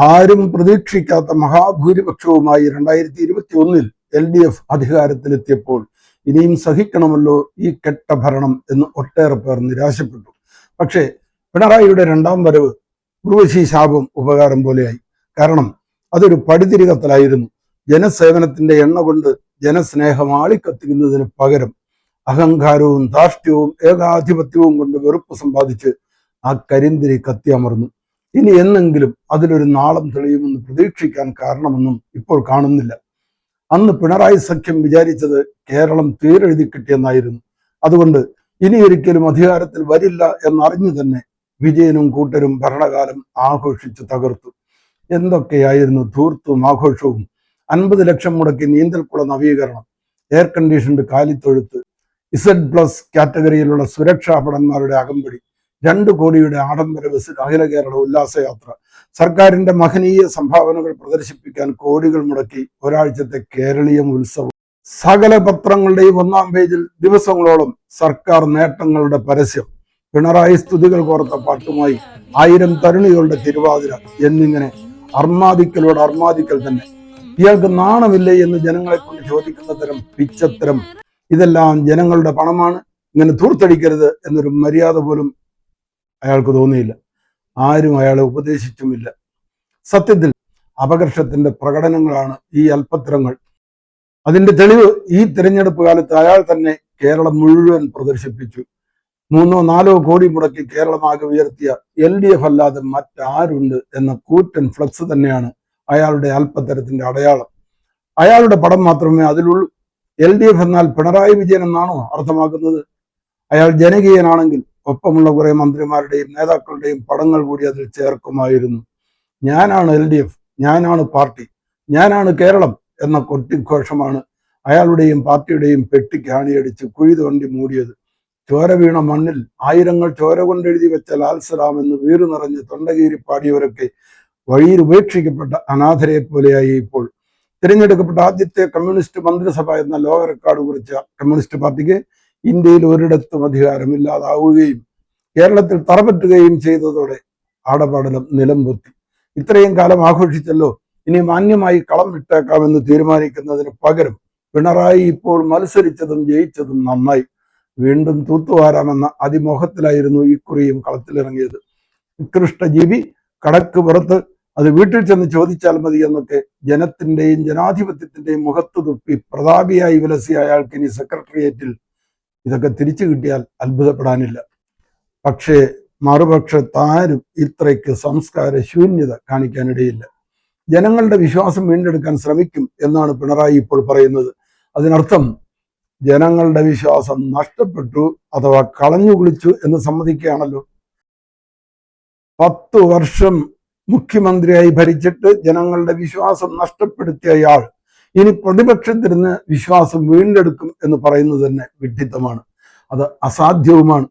ആരും പ്രതീക്ഷിക്കാത്ത മഹാഭൂരിപക്ഷവുമായി 2021 LDF അധികാരത്തിലെത്തിയപ്പോൾ ഇനിയും സഹിക്കണമല്ലോ ഈ കെട്ട ഭരണം എന്ന് ഒട്ടേറെ പേർ നിരാശപ്പെട്ടു. പക്ഷേ പിണറായിയുടെ രണ്ടാം വരവ് ഉർവശി ശാപം ഉപകാരം പോലെയായി. കാരണം അതൊരു പടിതിരികത്തലായിരുന്നു. ജനസേവനത്തിന്റെ എണ്ണ കൊണ്ട് ജനസ്നേഹം ആളിക്കത്തിക്കുന്നതിന് പകരം അഹങ്കാരവും ധാർഷ്ട്യവും ഏകാധിപത്യവും കൊണ്ട് വെറുപ്പ് സമ്പാദിച്ച് ആ കരിന്തിരി കത്തിയമർന്നു. ഇനി എന്നെങ്കിലും അതിലൊരു നാളം തെളിയുമെന്ന് പ്രതീക്ഷിക്കാൻ കാരണമൊന്നും ഇപ്പോൾ കാണുന്നില്ല. അന്ന് പിണറായി സഖ്യം വിചാരിച്ചത് കേരളം തീരെഴുതി കിട്ടിയെന്നായിരുന്നു. അതുകൊണ്ട് ഇനി ഒരിക്കലും അധികാരത്തിൽ വരില്ല എന്നറിഞ്ഞു തന്നെ വിജയനും കൂട്ടരും ഭരണകാലം ആഘോഷിച്ച് തകർത്തു. എന്തൊക്കെയായിരുന്നു ധൂർത്തും ആഘോഷവും! 50 ലക്ഷം മുടക്കി നീന്തൽക്കുള നവീകരണം, എയർ കണ്ടീഷൻഡ് കാലിത്തൊഴുത്ത്, Z+ കാറ്റഗറിയിലുള്ള സുരക്ഷാ ഭടന്മാരുടെ അകമ്പടി, 2 കോടിയുടെ ആഡംബര ബസ് അഖില കേരള ഉല്ലാസയാത്ര, സർക്കാരിന്റെ മഹനീയ സംഭാവനകൾ പ്രദർശിപ്പിക്കാൻ കോടികൾ മുടക്കി ഒരാഴ്ചത്തെ കേരളീയം ഉത്സവം, സകല പത്രങ്ങളുടെയും 1-ാം പേജിൽ ദിവസങ്ങളോളം സർക്കാർ നേട്ടങ്ങളുടെ പരസ്യം, പിണറായി സ്തുതികൾ കോർത്ത പാട്ടുമായി 1000 തരുണികളുടെ തിരുവാതിര എന്നിങ്ങനെ അർമാദിക്കലോട് അർമാദിക്കൽ തന്നെ. ഇയാൾക്ക് നാണമില്ലേ എന്ന് ജനങ്ങളെ കൊണ്ട് ചോദിക്കുന്ന തരം പിച്ചത്തരം. ഇതെല്ലാം ജനങ്ങളുടെ പണമാണ്, ഇങ്ങനെ ധൂർത്തടിക്കരുത് എന്നൊരു മര്യാദ പോലും അയാൾക്ക് തോന്നിയില്ല. ആരും അയാളെ ഉപദേശിച്ചുമില്ല. സത്യത്തിൽ അപകർഷത്തിന്റെ പ്രകടനങ്ങളാണ് ഈ അല്പത്തരങ്ങൾ. അതിന്റെ തെളിവ് ഈ തിരഞ്ഞെടുപ്പ് കാലത്ത് അയാൾ തന്നെ കേരളം മുഴുവൻ പ്രദർശിപ്പിച്ചു. 3-4 കോടി മുടക്കി കേരളമാകെ ഉയർത്തിയ LDF അല്ലാതെ മറ്റാരുണ്ട് എന്ന കൂറ്റൻ ഫ്ലക്സ് തന്നെയാണ് അയാളുടെ അല്പത്തരത്തിന്റെ അടയാളം. അയാളുടെ പടം മാത്രമേ അതിലുള്ളൂ. LDF എന്നാൽ പിണറായി വിജയൻ എന്നാണോ അർത്ഥമാക്കുന്നത്? അയാൾ ജനകീയനാണെങ്കിൽ ഒപ്പമുള്ള കുറെ മന്ത്രിമാരുടെയും നേതാക്കളുടെയും പടങ്ങൾ കൂടി അതിൽ ചേർക്കുമായിരുന്നു. ഞാനാണ് LDF, ഞാനാണ് പാർട്ടി, ഞാനാണ് കേരളം എന്ന കൊട്ടിഘോഷമാണ് അയാളുടെയും പാർട്ടിയുടെയും പെട്ടിക്ക് ആണിയടിച്ച് കുഴി തോണ്ടി മൂടിയത്. ചോര വീണ മണ്ണിൽ ആയിരങ്ങൾ ചോര കൊണ്ടെഴുതി വെച്ച ലാൽ സലാം എന്ന് വീറു നിറഞ്ഞ് തൊണ്ടകീരി പാടിയവരൊക്കെ വഴിയിൽ ഉപേക്ഷിക്കപ്പെട്ട അനാഥരെ പോലെയായി ഇപ്പോൾ. തിരഞ്ഞെടുക്കപ്പെട്ട ആദ്യത്തെ കമ്മ്യൂണിസ്റ്റ് മന്ത്രിസഭ എന്ന ലോക റെക്കോർഡ് കുറിച്ച കമ്മ്യൂണിസ്റ്റ് പാർട്ടിക്ക് ഇന്ത്യയിൽ ഒരിടത്തും അധികാരമില്ലാതാവുകയും കേരളത്തിൽ തറപറ്റുകയും ചെയ്തതോടെ ആടപാടലം നിലംപൊത്തി. ഇത്രയും കാലം ആഘോഷിച്ചല്ലോ, ഇനി മാന്യമായി കളം വിട്ടേക്കാമെന്ന് തീരുമാനിക്കുന്നതിന് പകരം പിണറായി ഇപ്പോൾ മത്സരിച്ചതും ജയിച്ചതും നന്നായി. വീണ്ടും തൂത്തുവാരാമെന്ന അതിമോഹത്തിലായിരുന്നു ഇക്കുറിയും കളത്തിലിറങ്ങിയത്. നികൃഷ്ടജീവി, കടക്ക് പുറത്ത്, അത് വീട്ടിൽ ചെന്ന് ചോദിച്ചാൽ മതി എന്നൊക്കെ ജനത്തിന്റെയും ജനാധിപത്യത്തിന്റെയും മുഖത്ത് തുപ്പി പ്രതാപിയായി വിലസിയ അയാൾക്ക് ഇനി സെക്രട്ടേറിയറ്റിൽ ഇതൊക്കെ തിരിച്ചു കിട്ടിയാൽ അത്ഭുതപ്പെടാനില്ല. പക്ഷേ മറുപക്ഷത്താരും ഇത്രയ്ക്ക് സംസ്കാര ശൂന്യത കാണിക്കാനിടയില്ല. ജനങ്ങളുടെ വിശ്വാസം വീണ്ടെടുക്കാൻ ശ്രമിക്കും എന്നാണ് പിണറായി ഇപ്പോൾ പറയുന്നത്. അതിനർത്ഥം ജനങ്ങളുടെ വിശ്വാസം നഷ്ടപ്പെട്ടു അഥവാ കളഞ്ഞു കുളിച്ചു എന്ന് സമ്മതിക്കുകയാണല്ലോ. 10 വർഷം മുഖ്യമന്ത്രിയായി ഭരിച്ചിട്ട് ജനങ്ങളുടെ വിശ്വാസം നഷ്ടപ്പെടുത്തിയയാൾ ഇനി പ്രതിപക്ഷത്തിരുന്ന് വിശ്വാസം വീണ്ടെടുക്കും എന്ന് പറയുന്നത് തന്നെ വിഡ്ഢിത്തമാണ്. അത് അസാധ്യവുമാണ്.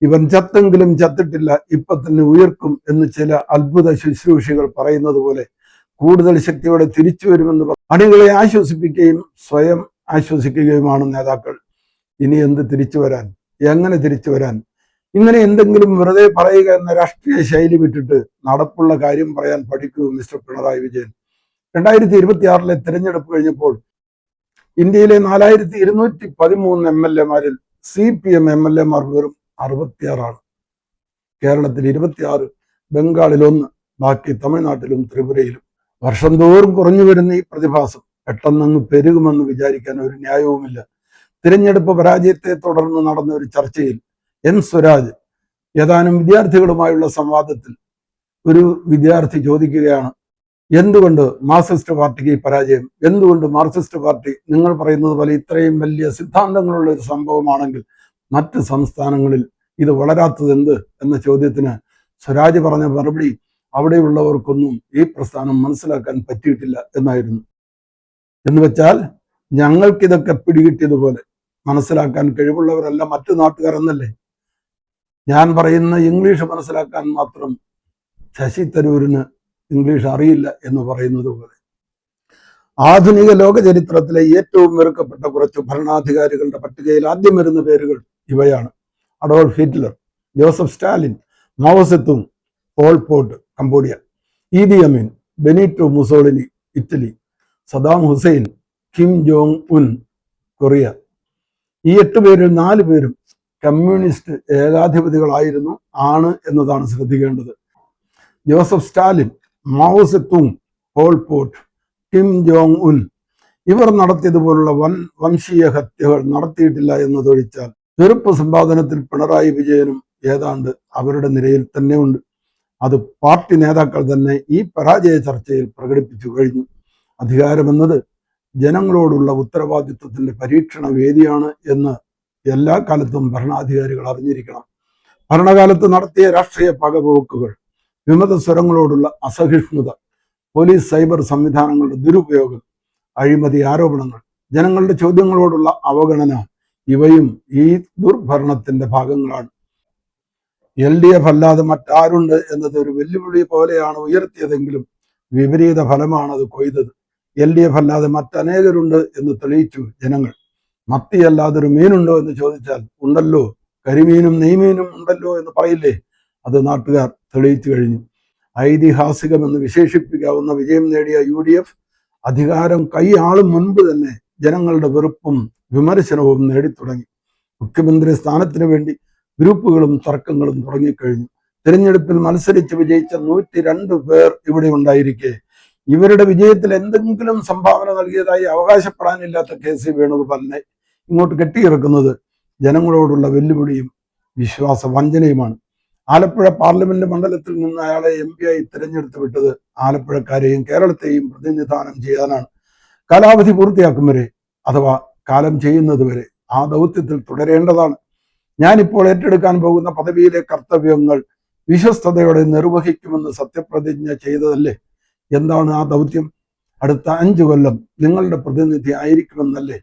ഇവൻ ചത്തെങ്കിലും ചത്തിട്ടില്ല, ഇപ്പൊ തന്നെ ഉയർക്കും എന്ന് ചില അത്ഭുത ശുശ്രൂഷികൾ പറയുന്നത് പോലെ കൂടുതൽ ശക്തിയോടെ തിരിച്ചു വരുമെന്ന് അണികളെ ആശ്വസിപ്പിക്കുകയും സ്വയം ആശ്വസിക്കുകയുമാണ് നേതാക്കൾ. ഇനി എന്ത് തിരിച്ചു വരാൻ, എങ്ങനെ തിരിച്ചു വരാൻ? ഇങ്ങനെ എന്തെങ്കിലും വെറുതെ പറയുക എന്ന രാഷ്ട്രീയ ശൈലി വിട്ടിട്ട് നടപ്പുള്ള കാര്യം പറയാൻ പഠിക്കൂ മിസ്റ്റർ പിണറായി വിജയൻ. 2026 തിരഞ്ഞെടുപ്പ് കഴിഞ്ഞപ്പോൾ ഇന്ത്യയിലെ 4213 MLA-മാരിൽ CPM MLA-മാർ വെറും 66 കേരളത്തിൽ 26, ബംഗാളിൽ 1, ബാക്കി തമിഴ്നാട്ടിലും ത്രിപുരയിലും. വർഷം തോറും കുറഞ്ഞു വരുന്ന ഈ പ്രതിഭാസം പെട്ടെന്നങ്ങ് പെരുകുമെന്ന് വിചാരിക്കാൻ ഒരു ന്യായവുമില്ല. തിരഞ്ഞെടുപ്പ് പരാജയത്തെ തുടർന്ന് നടന്ന ഒരു ചർച്ചയിൽ N. സ്വരാജ് ഏതാനും വിദ്യാർത്ഥികളുമായുള്ള സംവാദത്തിൽ ഒരു വിദ്യാർത്ഥി ചോദിക്കുകയാണ്, എന്തുകൊണ്ട് മാർക്സിസ്റ്റ് പാർട്ടിക്ക് ഈ പരാജയം? എന്തുകൊണ്ട് മാർക്സിസ്റ്റ് പാർട്ടി നിങ്ങൾ പറയുന്നത് പോലെ ഇത്രയും വലിയ സിദ്ധാന്തങ്ങളുള്ള ഒരു സംഭവമാണെങ്കിൽ മറ്റ് സംസ്ഥാനങ്ങളിൽ ഇത് വളരാത്തത് എന്ത് എന്ന ചോദ്യത്തിന് സ്വരാജ് പറഞ്ഞ മറുപടി അവിടെയുള്ളവർക്കൊന്നും ഈ പ്രസ്ഥാനം മനസ്സിലാക്കാൻ പറ്റിയിട്ടില്ല എന്നായിരുന്നു. എന്ന് വെച്ചാൽ ഞങ്ങൾക്കിതൊക്കെ പിടികിട്ടിയതുപോലെ മനസ്സിലാക്കാൻ കഴിവുള്ളവരല്ല മറ്റു നാട്ടുകാർ എന്നല്ലേ? ഞാൻ പറയുന്ന ഇംഗ്ലീഷ് മനസ്സിലാക്കാൻ മാത്രം ശശി തരൂരിന് ഇംഗ്ലീഷ് അറിയില്ല എന്ന് പറയുന്നത് പോലെ. ആധുനിക ലോക ചരിത്രത്തിലെ ഏറ്റവും വെറുക്കപ്പെട്ട കുറച്ച് ഭരണാധികാരികളുടെ പട്ടികയിൽ ആദ്യം വരുന്ന പേരുകൾ ഇവയാണ്: Adolf Hitler, Joseph Stalin, Mao Tse Tung, Pol Pot Cambodia. Idi Amin, Benito Mussolini Italy, Saddam Hussein, Kim Jong Un Korea. ഈ 8 പേരിൽ 4 പേരും കമ്മ്യൂണിസ്റ്റ് ഏകാധിപതികളായിരുന്നു എന്നതാണ് ശ്രദ്ധിക്കേണ്ടത്. Joseph Stalin, Mao Tse Tung, Pol Pot, Kim Jong Un ഇവർ നടത്തിയതുപോലുള്ള വംശീയ ഹത്യകൾ നടത്തിയിട്ടില്ല എന്നതൊഴിച്ചാൽ വെറുപ്പ് സമ്പാദനത്തിൽ പിണറായി വിജയനും ഏതാണ്ട് അവരുടെ നിരയിൽ തന്നെ ഉണ്ട്. അത് പാർട്ടി നേതാക്കൾ തന്നെ ഈ പരാജയ ചർച്ചയിൽ പ്രകടിപ്പിച്ചു കഴിഞ്ഞു. അധികാരമെന്നത് ജനങ്ങളോടുള്ള ഉത്തരവാദിത്വത്തിന്റെ പരീക്ഷണ വേദിയാണ് എന്ന് എല്ലാ കാലത്തും ഭരണാധികാരികൾ അറിഞ്ഞിരിക്കണം. ഭരണകാലത്ത് നടത്തിയ രാഷ്ട്രീയ പകപോക്കുകൾ, വിമത സ്വരങ്ങളോടുള്ള അസഹിഷ്ണുത, പോലീസ് സൈബർ സംവിധാനങ്ങളുടെ ദുരുപയോഗം, അഴിമതി ആരോപണങ്ങൾ, ജനങ്ങളുടെ ചോദ്യങ്ങളോടുള്ള അവഗണന ഇവയും ഈ ദുർഭരണത്തിന്റെ ഭാഗങ്ങളാണ്. LDF അല്ലാതെ മറ്റാരുണ്ട് എന്നത് ഒരു വെല്ലുവിളി പോലെയാണ് ഉയർത്തിയതെങ്കിലും വിപരീത ഫലമാണ് അത് കൊയ്തത്. LDF അല്ലാതെ മറ്റനേകരുണ്ട് എന്ന് തെളിയിച്ചു ജനങ്ങൾ. മത്തിയല്ലാതൊരു മീനുണ്ടോ എന്ന് ചോദിച്ചാൽ ഉണ്ടല്ലോ, കരിമീനും നെയ്മീനും ഉണ്ടല്ലോ എന്ന് പറയില്ലേ, അത് നാട്ടുകാർ തെളിയിച്ചു കഴിഞ്ഞു. ഐതിഹാസികമെന്ന് വിശേഷിപ്പിക്കാവുന്ന വിജയം നേടിയ UDF അധികാരം കൈയാളും മുൻപ് തന്നെ ജനങ്ങളുടെ വെറുപ്പും വിമർശനവും നേടിത്തുടങ്ങി. മുഖ്യമന്ത്രി സ്ഥാനത്തിന് വേണ്ടി ഗ്രൂപ്പുകളും തർക്കങ്ങളും തുടങ്ങിക്കഴിഞ്ഞു. തിരഞ്ഞെടുപ്പിൽ മത്സരിച്ച് വിജയിച്ച 102 പേർ ഇവിടെ ഉണ്ടായിരിക്കെ ഇവരുടെ വിജയത്തിൽ എന്തെങ്കിലും സംഭാവന നൽകിയതായി അവകാശപ്പെടാനില്ലാത്ത KC വേണുഗോപാലിനെ ഇങ്ങോട്ട് കെട്ടിയിറക്കുന്നത് ജനങ്ങളോടുള്ള വെല്ലുവിളിയും വിശ്വാസ വഞ്ചനയുമാണ്. ആലപ്പുഴ പാർലമെന്റ് മണ്ഡലത്തിൽ നിന്ന് അയാളെ MP ആയി തിരഞ്ഞെടുത്ത് വിട്ടത് ആലപ്പുഴക്കാരെയും കേരളത്തെയും പ്രതിനിധാനം ചെയ്യാനാണ്. കാലാവധി പൂർത്തിയാക്കും വരെ, അഥവാ കാലം ചെയ്യുന്നത് വരെ ആ ദൗത്യത്തിൽ തുടരേണ്ടതാണ്. ഞാനിപ്പോൾ ഏറ്റെടുക്കാൻ പോകുന്ന പദവിയിലെ കർത്തവ്യങ്ങൾ വിശ്വസ്തയോടെ നിർവഹിക്കുമെന്ന് സത്യപ്രതിജ്ഞ ചെയ്തതല്ലേ? എന്താണ് ആ ദൗത്യം? അടുത്ത 5 കൊല്ലം നിങ്ങളുടെ പ്രതിനിധി ആയിരിക്കുമെന്നല്ലേ?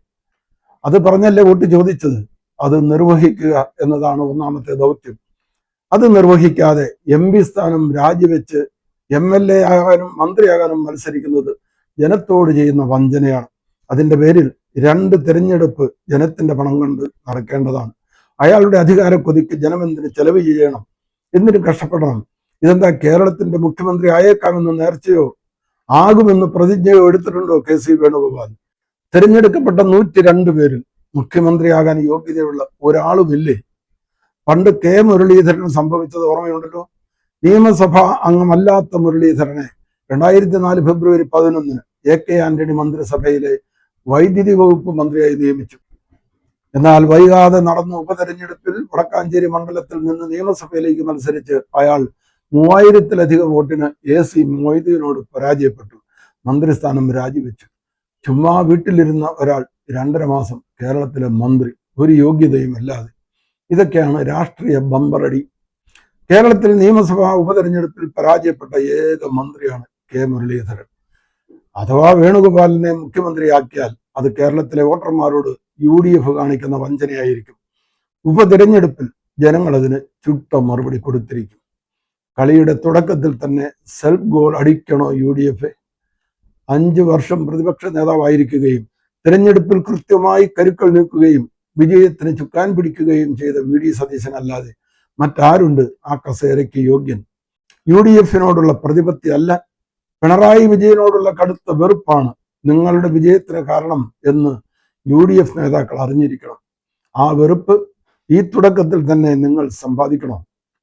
അത് പറഞ്ഞല്ലേ വോട്ട് ചോദിച്ചത്? അത് നിർവഹിക്കുക എന്നതാണ് ഒന്നാമത്തെ ദൗത്യം. അത് നിർവഹിക്കാതെ MP സ്ഥാനം രാജിവെച്ച് MLA ആകാനും മന്ത്രിയാകാനും മത്സരിക്കുന്നത് ജനത്തോട് ചെയ്യുന്ന വഞ്ചനയാണ്. അതിന്റെ പേരിൽ 2 തിരഞ്ഞെടുപ്പ് ജനത്തിന്റെ പണം കൊണ്ട് നടക്കേണ്ടതാണ്. അയാളുടെ അധികാര കൊതിക്ക് ജനമെന്തിന് ചെലവ് ചെയ്യണം, എന്തിനു കഷ്ടപ്പെടണം? ഇതെന്താ കേരളത്തിന്റെ മുഖ്യമന്ത്രി ആയേക്കാമെന്ന് നേർച്ചയോ ആകുമെന്ന് പ്രതിജ്ഞയോ എടുത്തിട്ടുണ്ടോ KC വേണുഗോപാൽ? തിരഞ്ഞെടുക്കപ്പെട്ട 102 പേരിൽ മുഖ്യമന്ത്രിയാകാൻ യോഗ്യതയുള്ള ഒരാളുമില്ലേ? പണ്ട് K മുരളീധരൻ സംഭവിച്ചത് ഓർമ്മയുണ്ടല്ലോ. നിയമസഭാ അംഗമല്ലാത്ത മുരളീധരനെ 2004 ഫെബ്രുവരി 11 AK ആന്റണി മന്ത്രിസഭയിലെ വൈദ്യുതി വകുപ്പ് മന്ത്രിയായി നിയമിച്ചു. എന്നാൽ വൈകാതെ നടന്ന ഉപതെരഞ്ഞെടുപ്പിൽ വടക്കാഞ്ചേരി മണ്ഡലത്തിൽ നിന്ന് നിയമസഭയിലേക്ക് മത്സരിച്ച് അയാൾ 3000-ലധികം വോട്ടിന് AC മൊയ്തീനോട് പരാജയപ്പെട്ടു. മന്ത്രിസ്ഥാനം രാജിവെച്ചു. ചുമ്മാ വീട്ടിലിരുന്ന ഒരാൾ 2.5 മാസം കേരളത്തിലെ മന്ത്രി, ഒരു യോഗ്യതയും അല്ലാതെ. ഇതൊക്കെയാണ് രാഷ്ട്രീയ ബമ്പറടി. കേരളത്തിൽ നിയമസഭാ ഉപതെരഞ്ഞെടുപ്പിൽ പരാജയപ്പെട്ട ഏക മന്ത്രിയാണ് K മുരളീധരൻ. അഥവാ വേണുഗോപാലിനെ മുഖ്യമന്ത്രിയാക്കിയാൽ അത് കേരളത്തിലെ വോട്ടർമാരോട് UDF കാണിക്കുന്ന വഞ്ചനയായിരിക്കും. ഉപതെരഞ്ഞെടുപ്പിൽ ജനങ്ങൾ അതിന് ചുട്ട മറുപടി കൊടുത്തിരിക്കും. കളിയുടെ തുടക്കത്തിൽ തന്നെ സെൽഫ് ഗോൾ അടിക്കണോ UDF? 5 വർഷം പ്രതിപക്ഷ നേതാവായിരിക്കുകയും തിരഞ്ഞെടുപ്പിൽ കൃത്യമായി കരുക്കൾ നീക്കുകയും വിജയത്തിന് ചുക്കാൻ പിടിക്കുകയും ചെയ്ത VD സതീശൻ അല്ലാതെ മറ്റാരുണ്ട് ആ കസേരയ്ക്ക് യോഗ്യൻ? UDFിനോടുള്ള പ്രതിപത്തി അല്ല, പിണറായി വിജയനോടുള്ള കടുത്ത വെറുപ്പാണ് നിങ്ങളുടെ വിജയത്തിന് കാരണം എന്ന് UDF നേതാക്കൾ അറിഞ്ഞിരിക്കണം. ആ വെറുപ്പ് ഈ തുടക്കത്തിൽ തന്നെ നിങ്ങൾ സമ്പാദിക്കണം.